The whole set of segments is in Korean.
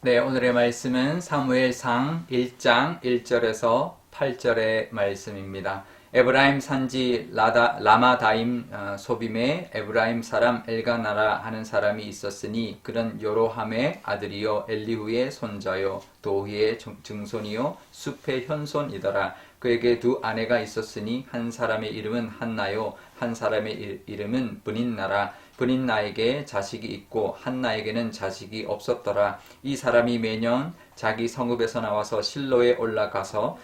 네, 오늘의 말씀은 사무엘상 1장 1절에서 8절의 말씀입니다. 에브라임 산지 라마다임 소빔에 에브라임 사람 엘가나라 하는 사람이 있었으니 그는 요로함의 아들이요 엘리후의 손자요 도히의 증손이요 숲의 현손이더라. 그에게 두 아내가 있었으니 한 사람의 이름은 한나요 한 사람의 이름은 브닌나라. 브닌나에게 자식이 있고 한나에게는 자식이 없었더라. 이 사람이 매년 자기 성읍에서 나와서 실로에 올라가서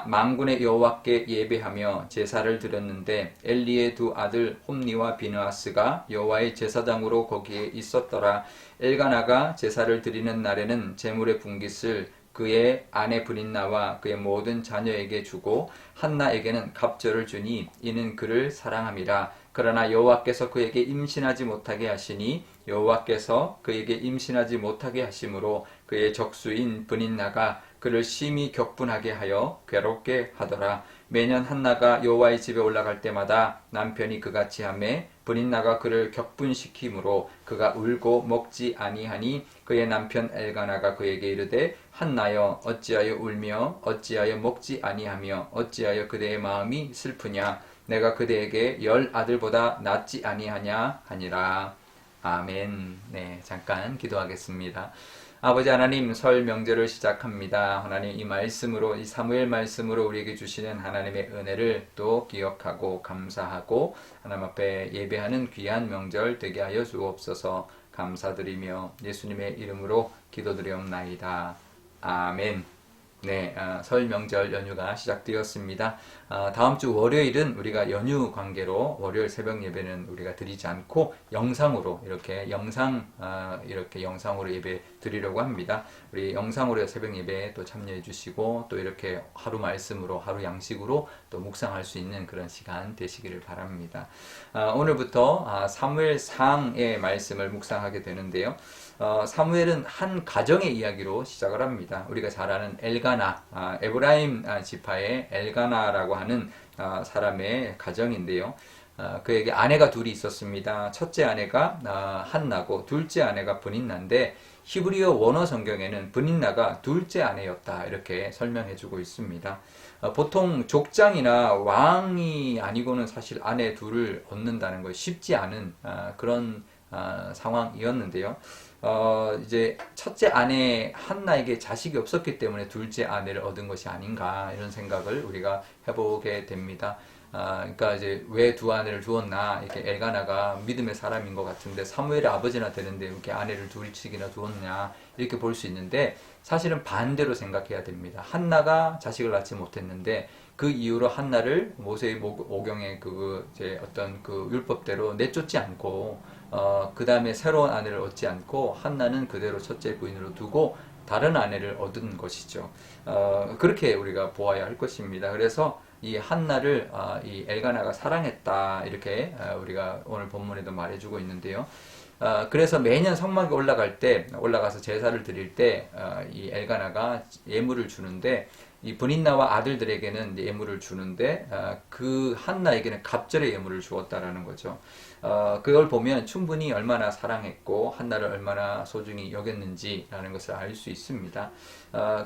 만군의 여호와께 예배하며 제사를 드렸는데 엘리의 두 아들 홈니와 비느하스가 여호와의 제사장으로 거기에 있었더라. 엘가나가 제사를 드리는 날에는 제물의 분깃을 그의 아내 브린나와 그의 모든 자녀에게 주고 한나에게는 갑절을 주니 이는 그를 사랑함이라. 그러나 여호와께서 그에게 임신하지 못하게 하시니 여호와께서 그에게 임신하지 못하게 하심으로 그의 적수인 브닌나가 그를 심히 격분하게 하여 괴롭게 하더라. 매년 한나가 여호와의 집에 올라갈 때마다 남편이 그같이 하매 브닌나가 그를 격분시키므로 그가 울고 먹지 아니하니 그의 남편 엘가나가 그에게 이르되 한나여 어찌하여 울며 어찌하여 먹지 아니하며 어찌하여 그대의 마음이 슬프냐 내가 그대에게 10 아들보다 낫지 아니하냐 하니라. 아멘. 네, 잠깐 기도하겠습니다. 아버지 하나님, 설 명절을 시작합니다. 하나님, 이 말씀으로, 이 사무엘 말씀으로 우리에게 주시는 하나님의 은혜를 또 기억하고 감사하고 하나님 앞에 예배하는 귀한 명절 되게 하여 주옵소서. 감사드리며 예수님의 이름으로 기도드리옵나이다. 아멘. 네, 설 명절 연휴가 시작되었습니다. 다음 주 월요일은 우리가 연휴 관계로 월요일 새벽 예배는 우리가 드리지 않고 영상으로 이렇게 영상으로 예배 드리려고 합니다. 우리 영상으로 새벽 예배에 또 참여해 주시고 또 이렇게 하루 말씀으로 하루 양식으로 또 묵상할 수 있는 그런 시간 되시기를 바랍니다. 오늘부터 사무엘상의 말씀을 묵상하게 되는데요. 사무엘은 한 가정의 이야기로 시작을 합니다. 우리가 잘 아는 엘가나, 에브라임 지파의 엘가나라고 하는 사람의 가정인데요. 그에게 아내가 둘이 있었습니다. 첫째 아내가 한나고 둘째 아내가 브닌나인데 히브리어 원어 성경에는 브닌나가 둘째 아내였다 이렇게 설명해주고 있습니다. 보통 족장이나 왕이 아니고는 사실 아내 둘을 얻는다는 것이 쉽지 않은 그런 상황이었는데요. 이제 첫째 아내 한나에게 자식이 없었기 때문에 둘째 아내를 얻은 것이 아닌가 이런 생각을 우리가 해보게 됩니다. 그러니까 이제 왜 두 아내를 두었나 이렇게 엘가나가 믿음의 사람인 것 같은데 사무엘의 아버지나 되는데 이렇게 아내를 둘씩이나 두었냐 이렇게 볼 수 있는데 사실은 반대로 생각해야 됩니다. 한나가 자식을 낳지 못했는데 그 이후로 한나를 모세의 오경의 이제 어떤 그 율법대로 내쫓지 않고 그 다음에 새로운 아내를 얻지 않고 한나는 그대로 첫째 부인으로 두고 다른 아내를 얻은 것이죠. 그렇게 우리가 보아야 할 것입니다. 그래서 이 한나를 이 엘가나가 사랑했다 이렇게 우리가 오늘 본문에도 말해주고 있는데요. 그래서 매년 성막에 올라가서 제사를 드릴 때 이 엘가나가 예물을 주는데 이 브닌나와 아들들에게는 예물을 주는데 그 한나에게는 갑절의 예물을 주었다라는 거죠. 그걸 보면 충분히 얼마나 사랑했고 한나를 얼마나 소중히 여겼는지라는 것을 알 수 있습니다.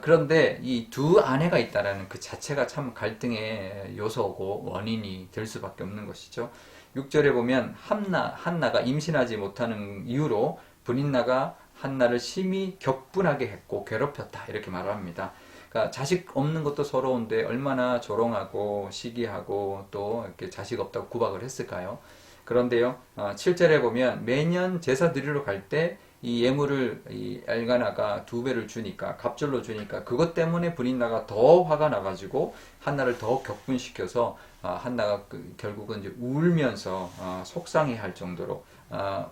그런데 이 두 아내가 있다라는 그 자체가 참 갈등의 요소고 원인이 될 수밖에 없는 것이죠. 6절에 보면 한나가 임신하지 못하는 이유로 브닌나가 한나를 심히 격분하게 했고 괴롭혔다 이렇게 말을 합니다. 그러니까 자식 없는 것도 서러운데 얼마나 조롱하고 시기하고 또 이렇게 자식 없다고 구박을 했을까요? 그런데요, 7절에 보면 매년 제사 드리러 갈 때 이 예물을 이 엘가나가 2배를 주니까 갑절로 주니까 그것 때문에 브린나가 더 화가 나가지고 한나를 더 격분시켜서 한나가 결국은 이제 울면서 속상해할 정도로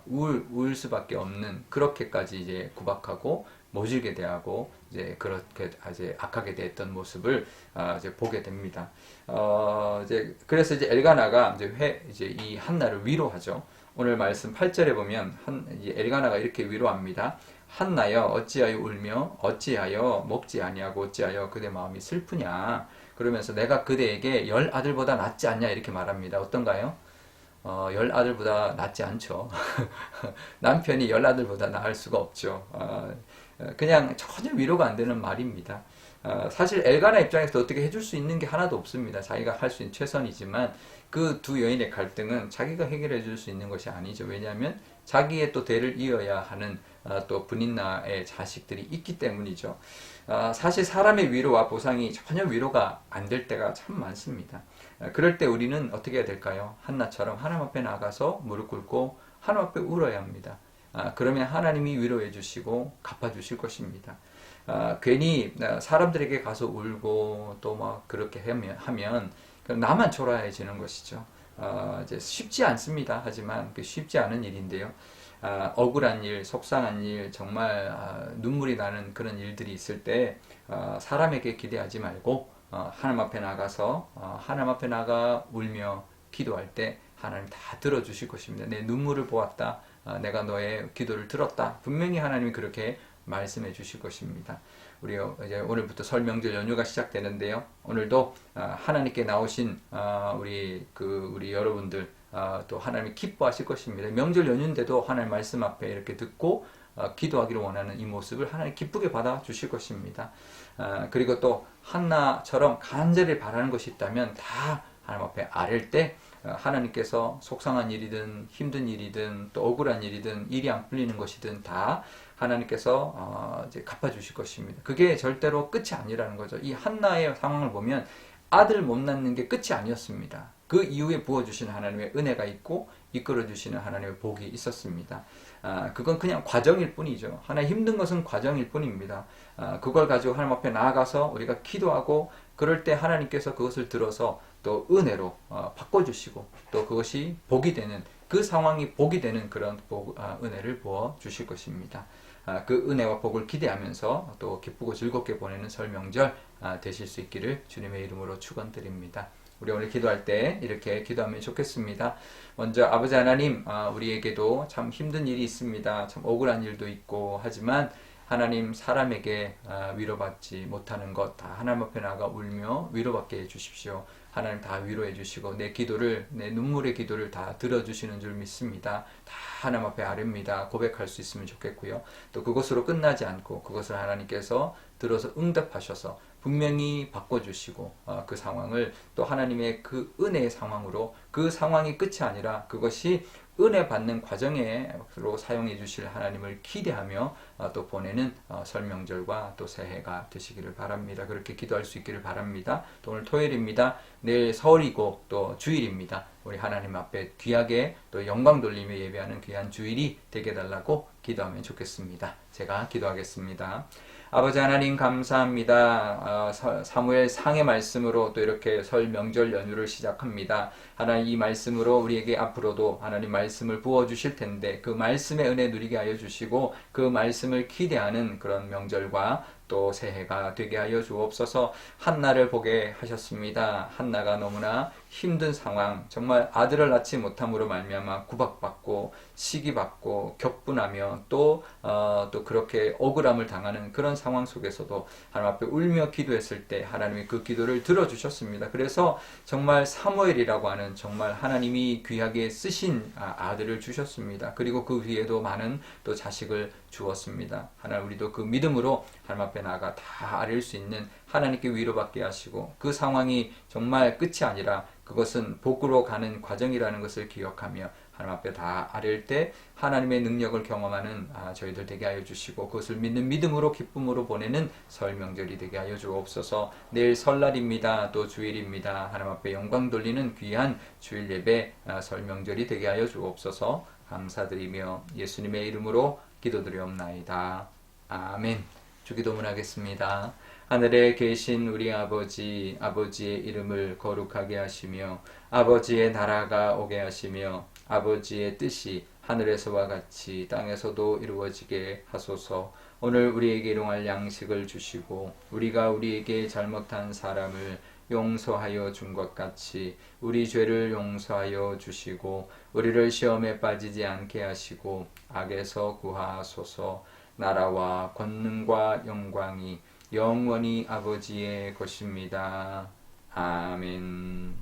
울 수밖에 없는 그렇게까지 이제 구박하고 모질게 대하고 이제 그렇게 이제 악하게 대했던 모습을 이제 보게 됩니다. 그래서 이제 엘가나가 이제 이 한나를 위로하죠. 오늘 말씀 8절에 보면 엘가나가 이렇게 위로합니다. 한나여 어찌하여 울며 어찌하여 먹지 아니하고 어찌하여 그대 마음이 슬프냐. 그러면서 내가 그대에게 10 아들보다 낫지 않냐 이렇게 말합니다. 어떤가요? 10 아들보다 낫지 않죠. 남편이 10 아들보다 나을 수가 없죠. 그냥 전혀 위로가 안 되는 말입니다. 사실 엘가나 입장에서 어떻게 해줄 수 있는 게 하나도 없습니다. 자기가 할 수 있는 최선이지만 그 두 여인의 갈등은 자기가 해결해 줄 수 있는 것이 아니죠. 왜냐하면 자기의 또 대를 이어야 하는 또 분인나의 자식들이 있기 때문이죠. 사실 사람의 위로와 보상이 전혀 위로가 안 될 때가 참 많습니다. 그럴 때 우리는 어떻게 해야 될까요? 한나처럼 하나님 앞에 나가서 무릎 꿇고 하나님 앞에 울어야 합니다. 그러면 하나님이 위로해 주시고 갚아주실 것입니다. 괜히 사람들에게 가서 울고 또 막 그렇게 하면 나만 초라해지는 것이죠. 이제 쉽지 않습니다. 하지만 쉽지 않은 일인데요. 억울한 일, 속상한 일, 정말 눈물이 나는 그런 일들이 있을 때 사람에게 기대하지 말고 하나님 앞에 나가서 하나님 앞에 나가 울며 기도할 때 하나님 다 들어주실 것입니다. 내 눈물을 보았다. 내가 너의 기도를 들었다. 분명히 하나님이 그렇게 말씀해 주실 것입니다. 우리 이제 오늘부터 설 명절 연휴가 시작되는데요. 오늘도 하나님께 나오신 우리 여러분들 또 하나님이 기뻐하실 것입니다. 명절 연휴인데도 하나님 말씀 앞에 이렇게 듣고 기도하기를 원하는 이 모습을 하나님 기쁘게 받아 주실 것입니다. 그리고 또 한나처럼 간절히 바라는 것이 있다면 다 하나님 앞에 아랠 때 하나님께서 속상한 일이든 힘든 일이든 또 억울한 일이든 일이 안 풀리는 것이든 다 하나님께서 이제 갚아주실 것입니다. 그게 절대로 끝이 아니라는 거죠. 이 한나의 상황을 보면 아들 못 낳는 게 끝이 아니었습니다. 그 이후에 부어주시는 하나님의 은혜가 있고 이끌어주시는 하나님의 복이 있었습니다. 그건 그냥 과정일 뿐이죠. 하나 힘든 것은 과정일 뿐입니다. 그걸 가지고 하나님 앞에 나아가서 우리가 기도하고 그럴 때 하나님께서 그것을 들어서 또 은혜로 바꿔주시고 또 그것이 복이 되는 그 상황이 복이 되는 그런 은혜를 부어 주실 것입니다. 그 은혜와 복을 기대하면서 또 기쁘고 즐겁게 보내는 설 명절 되실 수 있기를 주님의 이름으로 축원드립니다. 우리 오늘 기도할 때 이렇게 기도하면 좋겠습니다. 먼저 아버지 하나님, 우리에게도 참 힘든 일이 있습니다. 참 억울한 일도 있고 하지만 하나님 사람에게 위로받지 못하는 것 다 하나님 앞에 나가 울며 위로받게 해주십시오. 하나님 다 위로해 주시고 내 눈물의 기도를 다 들어주시는 줄 믿습니다. 다 하나님 앞에 아뢰입니다. 고백할 수 있으면 좋겠고요. 또 그것으로 끝나지 않고 그것을 하나님께서 들어서 응답하셔서 분명히 바꿔주시고 그 상황을 또 하나님의 그 은혜의 상황으로 그 상황이 끝이 아니라 그것이 은혜 받는 과정으로 사용해 주실 하나님을 기대하며 또 보내는 설 명절과 또 새해가 되시기를 바랍니다. 그렇게 기도할 수 있기를 바랍니다. 또 오늘 토요일입니다. 내일 설이고 또 주일입니다. 우리 하나님 앞에 귀하게 또 영광 돌리며 예배하는 귀한 주일이 되게 해달라고 기도하면 좋겠습니다. 제가 기도하겠습니다. 아버지 하나님 감사합니다. 사무엘 상의 말씀으로 또 이렇게 설 명절 연휴를 시작합니다. 하나님 이 말씀으로 우리에게 앞으로도 하나님 말씀을 부어주실 텐데 그 말씀의 은혜 누리게 하여 주시고 그 말씀을 기대하는 그런 명절과 또 새해가 되게 하여 주옵소서. 한나를 보게 하셨습니다. 한나가 너무나 힘든 상황, 정말 아들을 낳지 못함으로 말미암아 구박받고 시기받고 격분하며 또 그렇게 억울함을 당하는 그런 상황 속에서도 하나님 앞에 울며 기도했을 때 하나님이 그 기도를 들어주셨습니다. 그래서 정말 사무엘이라고 하는 정말 하나님이 귀하게 쓰신 아들을 주셨습니다. 그리고 그 위에도 많은 또 자식을 주었습니다. 하나님 우리도 그 믿음으로 하나님 앞에 나가 다 아뢰 수 있는 하나님께 위로받게 하시고 그 상황이 정말 끝이 아니라 그것은 복으로 가는 과정이라는 것을 기억하며 하나님 앞에 다 아뢰 때 하나님의 능력을 경험하는 저희들 되게 하여 주시고 그것을 믿는 믿음으로 기쁨으로 보내는 설 명절이 되게 하여 주옵소서. 내일 설날입니다. 또 주일입니다. 하나님 앞에 영광 돌리는 귀한 주일 예배 설 명절이 되게 하여 주옵소서. 감사드리며 예수님의 이름으로 기도드리옵나이다. 아멘. 주기도문 하겠습니다. 하늘에 계신 우리 아버지, 아버지의 이름을 거룩하게 하시며 아버지의 나라가 오게 하시며 아버지의 뜻이 하늘에서와 같이 땅에서도 이루어지게 하소서. 오늘 우리에게 일용할 양식을 주시고 우리가 우리에게 잘못한 사람을 용서하여 준 것 같이 우리 죄를 용서하여 주시고 우리를 시험에 빠지지 않게 하시고 악에서 구하소서. 나라와 권능과 영광이 영원히 아버지의 것입니다. 아멘.